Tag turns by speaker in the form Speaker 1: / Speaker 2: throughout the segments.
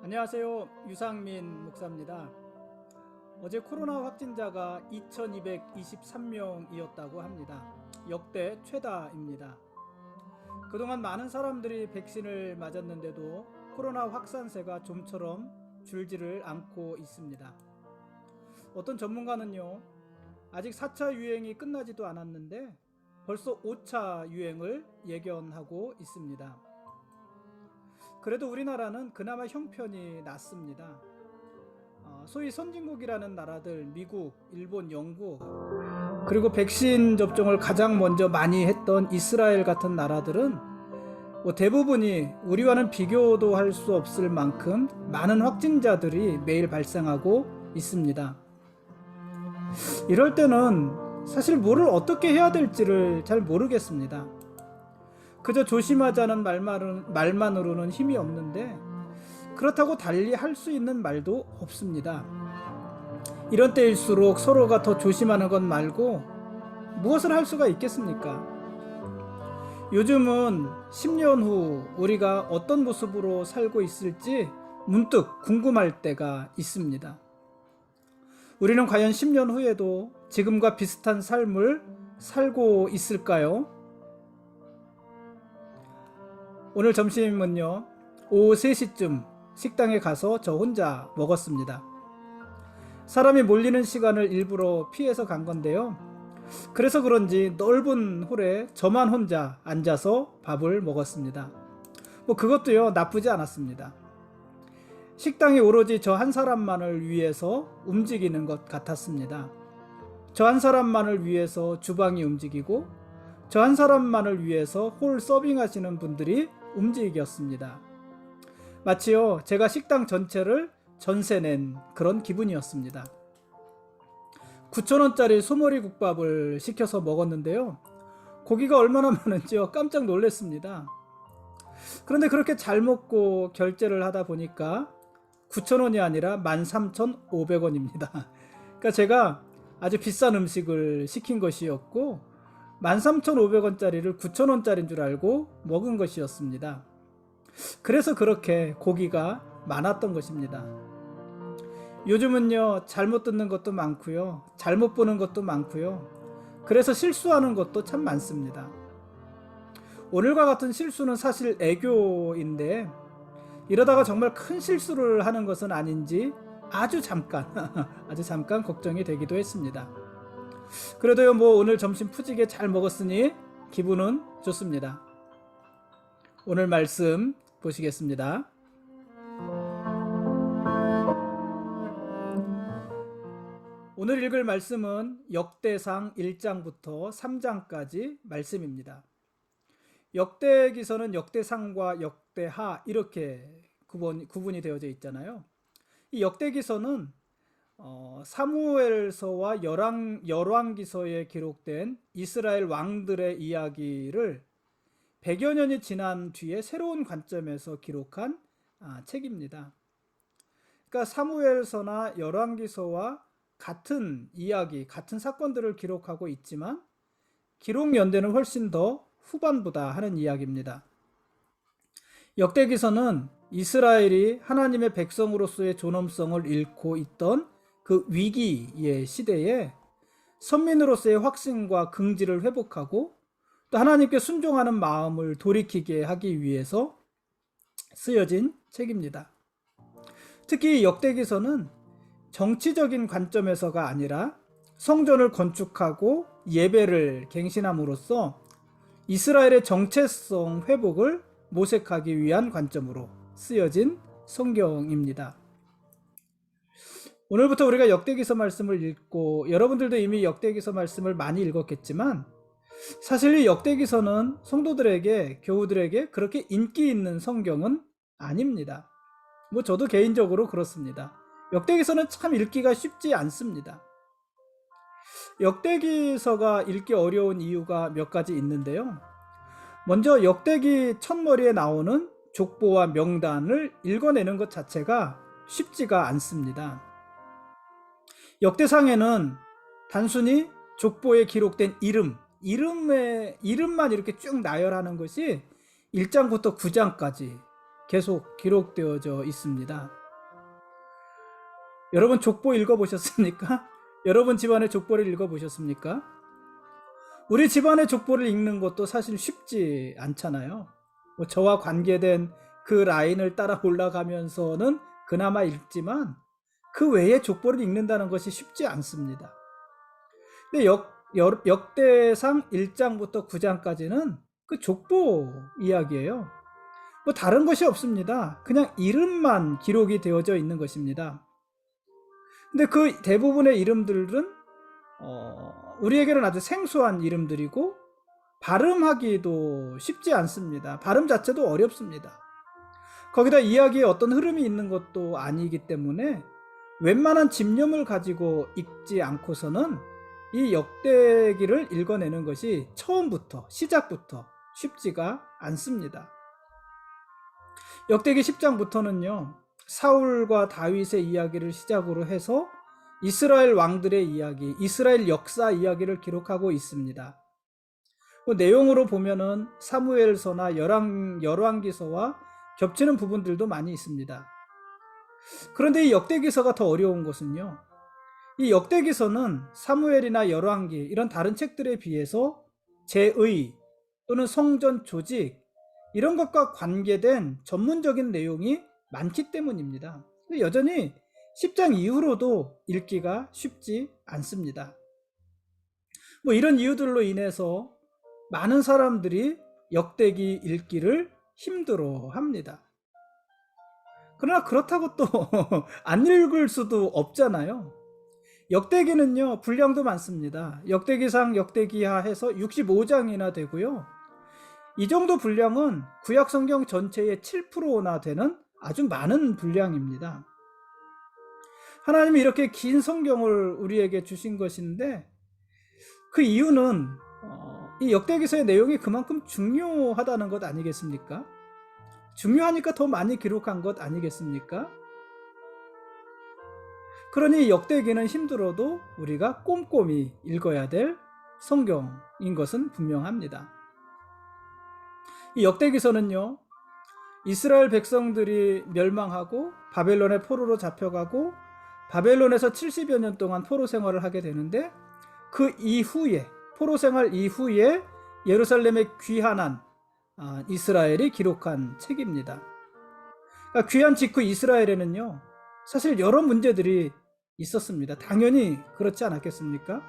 Speaker 1: 안녕하세요. 유상민 목사입니다. 어제 코로나 확진자가 2223명이었다고 합니다. 역대 최다입니다. 그동안 많은 사람들이 백신을 맞았는데도 코로나 확산세가 좀처럼 줄지를 않고 있습니다. 어떤 전문가는요, 아직 4차 유행이 끝나지도 않았는데 벌써 5차 유행을 예견하고 있습니다. 그래도 우리나라는 그나마 형편이 낫습니다. 소위 선진국이라는 나라들, 미국, 일본, 영국, 그리고 백신 접종을 가장 먼저 많이 했던 이스라엘 같은 나라들은 대부분이 우리와는 비교도 할 수 없을 만큼 많은 확진자들이 매일 발생하고 있습니다. 이럴 때는 사실 뭐를 어떻게 해야 될지를 잘 모르겠습니다. 그저 조심하자는 말만으로는 힘이 없는데 그렇다고 달리 할 수 있는 말도 없습니다. 이런 때일수록 서로가 더 조심하는 것 말고 무엇을 할 수가 있겠습니까? 요즘은 10년 후 우리가 어떤 모습으로 살고 있을지 문득 궁금할 때가 있습니다. 우리는 과연 10년 후에도 지금과 비슷한 삶을 살고 있을까요? 오늘 점심은요, 오후 3시쯤 식당에 가서 저 혼자 먹었습니다. 사람이 몰리는 시간을 일부러 피해서 간 건데요. 그래서 그런지 넓은 홀에 저만 혼자 앉아서 밥을 먹었습니다. 그것도요, 나쁘지 않았습니다. 식당이 오로지 저 한 사람만을 위해서 움직이는 것 같았습니다. 저 한 사람만을 위해서 주방이 움직이고 저 한 사람만을 위해서 홀 서빙하시는 분들이 움직였습니다. 마치요, 제가 식당 전체를 전세 낸 그런 기분이었습니다. 9,000원짜리 소머리 국밥을 시켜서 먹었는데요. 고기가 얼마나 많은지요, 깜짝 놀랐습니다. 그런데 그렇게 잘 먹고 결제를 하다 보니까 9,000원이 아니라 13,500원입니다. 그러니까 제가 아주 비싼 음식을 시킨 것이었고 13,500원짜리를 9,000원짜리인 줄 알고 먹은 것이었습니다. 그래서 그렇게 고기가 많았던 것입니다. 요즘은요, 잘못 듣는 것도 많고요, 잘못 보는 것도 많고요, 그래서 실수하는 것도 참 많습니다. 오늘과 같은 실수는 사실 애교인데 이러다가 정말 큰 실수를 하는 것은 아닌지 아주 잠깐 걱정이 되기도 했습니다. 그래도요, 오늘 점심 푸지게 잘 먹었으니 기분은 좋습니다. 오늘 말씀 보시겠습니다. 오늘 읽을 말씀은 역대상 1장부터 3장까지 말씀입니다. 역대기서는 역대상과 역대하 이렇게 구분이 되어져 있잖아요. 이 역대기서는 사무엘서와 열왕기서에 기록된 이스라엘 왕들의 이야기를 100여 년이 지난 뒤에 새로운 관점에서 기록한 책입니다. 그러니까 사무엘서나 열왕기서와 같은 이야기, 같은 사건들을 기록하고 있지만 기록 연대는 훨씬 더 후반부다 하는 이야기입니다. 역대기서는 이스라엘이 하나님의 백성으로서의 존엄성을 잃고 있던 그 위기의 시대에 선민으로서의 확신과 긍지를 회복하고 또 하나님께 순종하는 마음을 돌이키게 하기 위해서 쓰여진 책입니다. 특히 역대기서는 정치적인 관점에서가 아니라 성전을 건축하고 예배를 갱신함으로써 이스라엘의 정체성 회복을 모색하기 위한 관점으로 쓰여진 성경입니다. 오늘부터 우리가 역대기서 말씀을 읽고 여러분들도 이미 역대기서 말씀을 많이 읽었겠지만 사실 이 역대기서는 성도들에게, 교우들에게 그렇게 인기 있는 성경은 아닙니다. 저도 개인적으로 그렇습니다. 역대기서는 참 읽기가 쉽지 않습니다. 역대기서가 읽기 어려운 이유가 몇 가지 있는데요. 먼저 역대기 첫머리에 나오는 족보와 명단을 읽어내는 것 자체가 쉽지가 않습니다. 역대상에는 단순히 족보에 기록된 이름만 이렇게 쭉 나열하는 것이 1장부터 9장까지 계속 기록되어져 있습니다. 여러분 족보 읽어보셨습니까? 여러분 집안의 족보를 읽어보셨습니까? 우리 집안의 족보를 읽는 것도 사실 쉽지 않잖아요. 저와 관계된 그 라인을 따라 올라가면서는 그나마 읽지만 그 외에 족보를 읽는다는 것이 쉽지 않습니다. 근데 역대상 1장부터 9장까지는 그 족보 이야기예요. 뭐 다른 것이 없습니다. 그냥 이름만 기록이 되어져 있는 것입니다. 근데 그 대부분의 이름들은 우리에게는 아주 생소한 이름들이고 발음하기도 쉽지 않습니다. 발음 자체도 어렵습니다. 거기다 이야기에 어떤 흐름이 있는 것도 아니기 때문에 웬만한 집념을 가지고 읽지 않고서는 이 역대기를 읽어내는 것이 처음부터 시작부터 쉽지가 않습니다. 역대기 10장부터는요 사울과 다윗의 이야기를 시작으로 해서 이스라엘 왕들의 이야기, 이스라엘 역사 이야기를 기록하고 있습니다. 그 내용으로 보면은 사무엘서나 열왕기서와 겹치는 부분들도 많이 있습니다. 그런데 이 역대기서가 더 어려운 것은요, 이 역대기서는 사무엘이나 열왕기 이런 다른 책들에 비해서 제의 또는 성전 조직 이런 것과 관계된 전문적인 내용이 많기 때문입니다. 여전히 10장 이후로도 읽기가 쉽지 않습니다. 뭐 이런 이유들로 인해서 많은 사람들이 역대기 읽기를 힘들어 합니다. 그러나 그렇다고 또 안 읽을 수도 없잖아요. 역대기는요 분량도 많습니다. 역대기상 역대기하 해서 65장이나 되고요. 이 정도 분량은 구약 성경 전체의 7%나 되는 아주 많은 분량입니다. 하나님이 이렇게 긴 성경을 우리에게 주신 것인데 그 이유는 이 역대기서의 내용이 그만큼 중요하다는 것 아니겠습니까? 중요하니까 더 많이 기록한 것 아니겠습니까? 그러니 역대기는 힘들어도 우리가 꼼꼼히 읽어야 될 성경인 것은 분명합니다. 이 역대기서는요 이스라엘 백성들이 멸망하고 바벨론의 포로로 잡혀가고 바벨론에서 70여 년 동안 포로 생활을 하게 되는데 그 이후에 포로 생활 이후에 예루살렘에 귀환한 이스라엘이 기록한 책입니다. 그러니까 귀환 직후 이스라엘에는요 사실 여러 문제들이 있었습니다. 당연히 그렇지 않았겠습니까?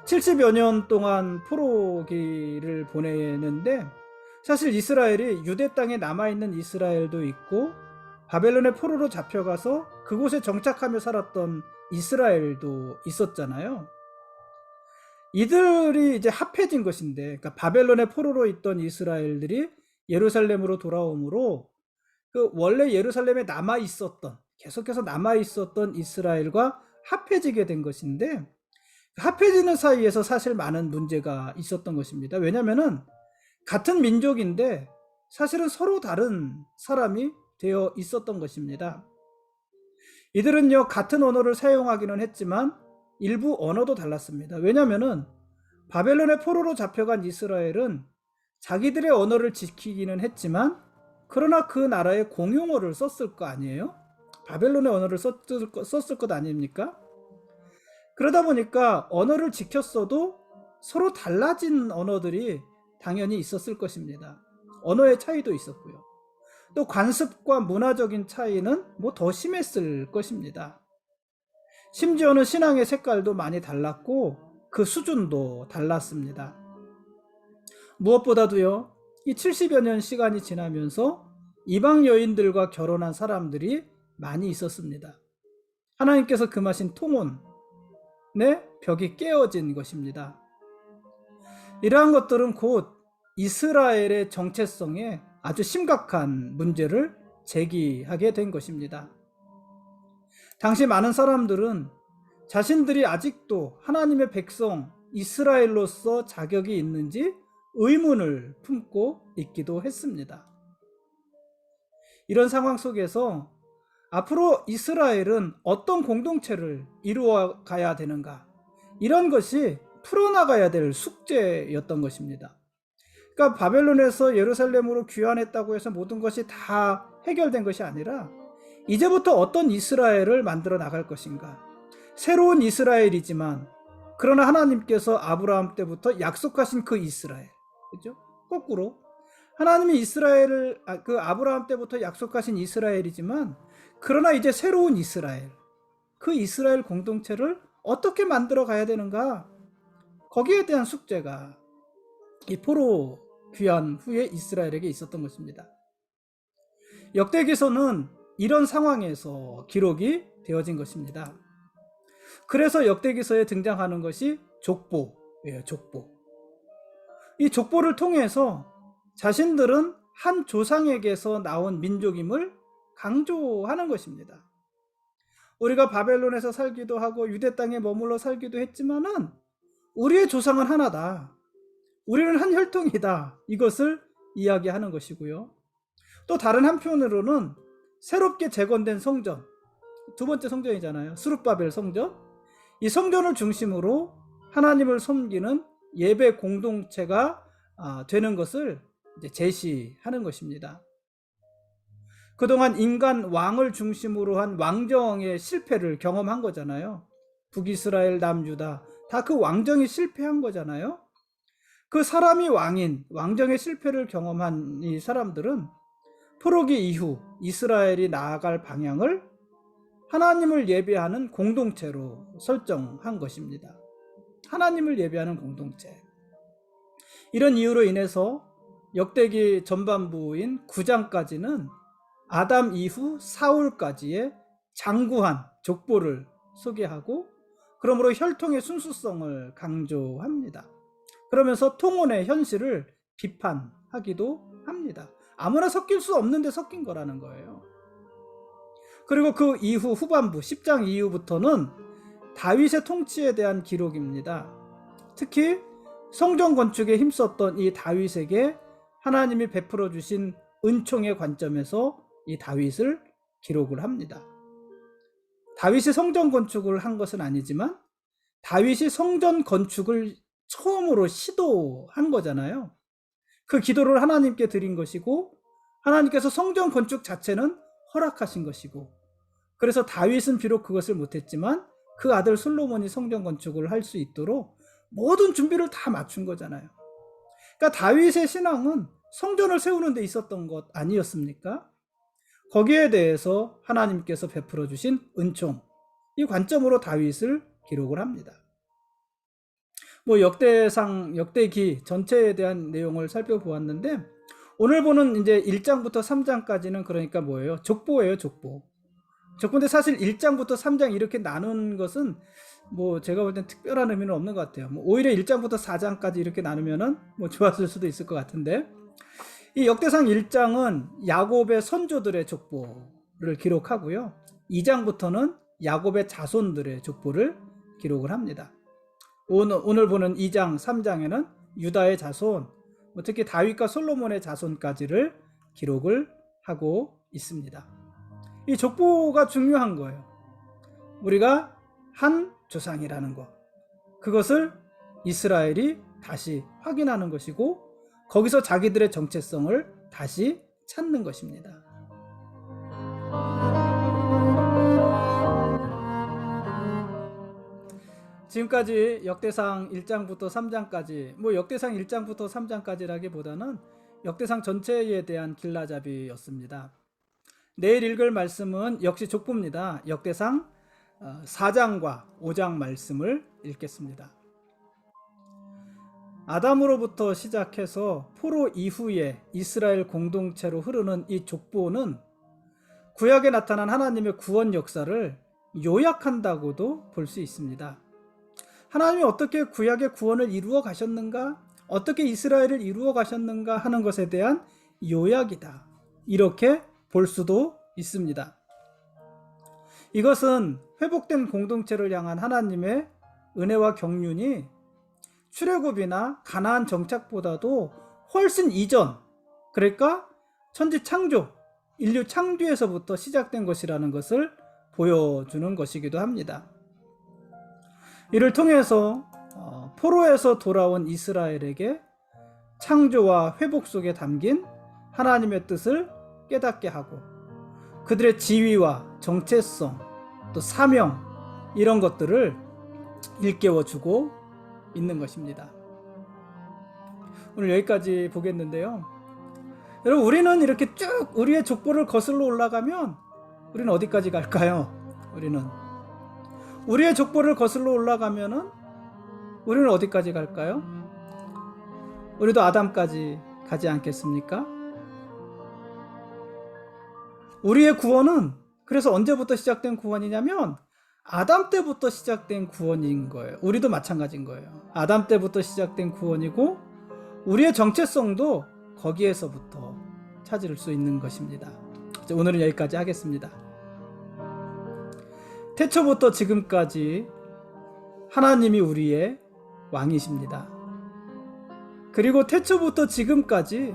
Speaker 1: 70여 년 동안 포로기를 보내는데 사실 이스라엘이 유대 땅에 남아있는 이스라엘도 있고 바벨론의 포로로 잡혀가서 그곳에 정착하며 살았던 이스라엘도 있었잖아요. 이들이 이제 합해진 것인데, 그러니까 바벨론의 포로로 있던 이스라엘들이 예루살렘으로 돌아오므로 그 원래 예루살렘에 계속해서 남아있었던 이스라엘과 합해지게 된 것인데, 합해지는 사이에서 사실 많은 문제가 있었던 것입니다. 왜냐하면은 같은 민족인데 사실은 서로 다른 사람이 되어 있었던 것입니다. 이들은요 같은 언어를 사용하기는 했지만 일부 언어도 달랐습니다. 왜냐하면은 바벨론의 포로로 잡혀간 이스라엘은 자기들의 언어를 지키기는 했지만 그러나 그 나라의 공용어를 썼을 거 아니에요? 바벨론의 언어를 썼을 것 아닙니까? 그러다 보니까 언어를 지켰어도 서로 달라진 언어들이 당연히 있었을 것입니다. 언어의 차이도 있었고요. 또 관습과 문화적인 차이는 뭐 더 심했을 것입니다. 심지어는 신앙의 색깔도 많이 달랐고 그 수준도 달랐습니다. 무엇보다도요, 이 70여 년 시간이 지나면서 이방 여인들과 결혼한 사람들이 많이 있었습니다. 하나님께서 금하신 통혼의 벽이 깨어진 것입니다. 이러한 것들은 곧 이스라엘의 정체성에 아주 심각한 문제를 제기하게 된 것입니다. 당시 많은 사람들은 자신들이 아직도 하나님의 백성 이스라엘로서 자격이 있는지 의문을 품고 있기도 했습니다. 이런 상황 속에서 앞으로 이스라엘은 어떤 공동체를 이루어 가야 되는가, 이런 것이 풀어나가야 될 숙제였던 것입니다. 그러니까 바벨론에서 예루살렘으로 귀환했다고 해서 모든 것이 다 해결된 것이 아니라 이제부터 어떤 이스라엘을 만들어 나갈 것인가, 새로운 이스라엘이지만 그러나 하나님께서 아브라함 때부터 약속하신 그 이스라엘, 그죠? 거꾸로 하나님이 이스라엘을 그 아브라함 때부터 약속하신 이스라엘이지만 그러나 이제 새로운 이스라엘, 그 이스라엘 공동체를 어떻게 만들어 가야 되는가, 거기에 대한 숙제가 이 포로 귀환 후에 이스라엘에게 있었던 것입니다. 역대기서는 이런 상황에서 기록이 되어진 것입니다. 그래서 역대기서에 등장하는 것이 족보예요. 족보. 이 족보를 통해서 자신들은 한 조상에게서 나온 민족임을 강조하는 것입니다. 우리가 바벨론에서 살기도 하고 유대 땅에 머물러 살기도 했지만은 우리의 조상은 하나다, 우리는 한 혈통이다, 이것을 이야기하는 것이고요. 또 다른 한편으로는 새롭게 재건된 성전, 두 번째 성전이잖아요. 스룹바벨 성전. 이 성전을 중심으로 하나님을 섬기는 예배 공동체가 되는 것을 이제 제시하는 것입니다. 그동안 인간 왕을 중심으로 한 왕정의 실패를 경험한 거잖아요. 북이스라엘, 남유다 다 그 왕정이 실패한 거잖아요. 그 사람이 왕인 왕정의 실패를 경험한 이 사람들은 포로기 이후 이스라엘이 나아갈 방향을 하나님을 예배하는 공동체로 설정한 것입니다. 하나님을 예배하는 공동체. 이런 이유로 인해서 역대기 전반부인 9장까지는 아담 이후 사울까지의 장구한 족보를 소개하고 그러므로 혈통의 순수성을 강조합니다. 그러면서 통혼의 현실을 비판하기도 합니다. 아무나 섞일 수 없는데 섞인 거라는 거예요. 그리고 그 이후 후반부 10장 이후부터는 다윗의 통치에 대한 기록입니다. 특히 성전 건축에 힘썼던 이 다윗에게 하나님이 베풀어 주신 은총의 관점에서 이 다윗을 기록을 합니다. 다윗이 성전 건축을 한 것은 아니지만 다윗이 성전 건축을 처음으로 시도한 거잖아요. 그 기도를 하나님께 드린 것이고 하나님께서 성전 건축 자체는 허락하신 것이고, 그래서 다윗은 비록 그것을 못했지만 그 아들 솔로몬이 성전 건축을 할 수 있도록 모든 준비를 다 맞춘 거잖아요. 그러니까 다윗의 신앙은 성전을 세우는 데 있었던 것 아니었습니까? 거기에 대해서 하나님께서 베풀어 주신 은총, 이 관점으로 다윗을 기록을 합니다. 역대기 전체에 대한 내용을 살펴보았는데 오늘 보는 이제 1장부터 3장까지는 그러니까 뭐예요? 족보예요, 족보. 족보인데 사실 1장부터 3장 이렇게 나눈 것은 제가 볼 땐 특별한 의미는 없는 것 같아요. 오히려 1장부터 4장까지 이렇게 나누면은 좋았을 수도 있을 것 같은데, 이 역대상 1장은 야곱의 선조들의 족보를 기록하고요. 2장부터는 야곱의 자손들의 족보를 기록을 합니다. 오늘 보는 2장, 3장에는 유다의 자손, 특히 다윗과 솔로몬의 자손까지를 기록을 하고 있습니다. 이 족보가 중요한 거예요. 우리가 한 조상이라는 것, 그것을 이스라엘이 다시 확인하는 것이고 거기서 자기들의 정체성을 다시 찾는 것입니다. 지금까지 역대상 1장부터 3장까지, 역대상 1장부터 3장까지라기보다는 역대상 전체에 대한 길라잡이였습니다. 내일 읽을 말씀은 역시 족보입니다. 역대상 4장과 5장 말씀을 읽겠습니다. 아담으로부터 시작해서 포로 이후에 이스라엘 공동체로 흐르는 이 족보는 구약에 나타난 하나님의 구원 역사를 요약한다고도 볼 수 있습니다. 하나님이 어떻게 구약의 구원을 이루어 가셨는가, 어떻게 이스라엘을 이루어 가셨는가 하는 것에 대한 요약이다, 이렇게 볼 수도 있습니다. 이것은 회복된 공동체를 향한 하나님의 은혜와 경륜이 출애굽이나 가나안 정착보다도 훨씬 이전, 그러니까 천지 창조, 인류 창조에서부터 시작된 것이라는 것을 보여주는 것이기도 합니다. 이를 통해서 포로에서 돌아온 이스라엘에게 창조와 회복 속에 담긴 하나님의 뜻을 깨닫게 하고 그들의 지위와 정체성 또 사명 이런 것들을 일깨워주고 있는 것입니다. 오늘 여기까지 보겠는데요. 여러분, 우리는 이렇게 쭉 우리의 족보를 거슬러 올라가면 우리는 어디까지 갈까요? 우리의 족보를 거슬러 올라가면은 우리는 어디까지 갈까요? 우리도 아담까지 가지 않겠습니까? 우리의 구원은 그래서 언제부터 시작된 구원이냐면 아담 때부터 시작된 구원인 거예요. 우리도 마찬가지인 거예요. 아담 때부터 시작된 구원이고 우리의 정체성도 거기에서부터 찾을 수 있는 것입니다. 오늘은 여기까지 하겠습니다. 태초부터 지금까지 하나님이 우리의 왕이십니다. 그리고 태초부터 지금까지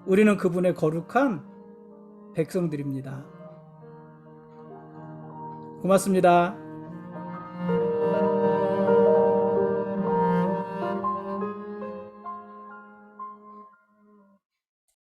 Speaker 1: 우리는 그분의 거룩한 백성들입니다. 고맙습니다.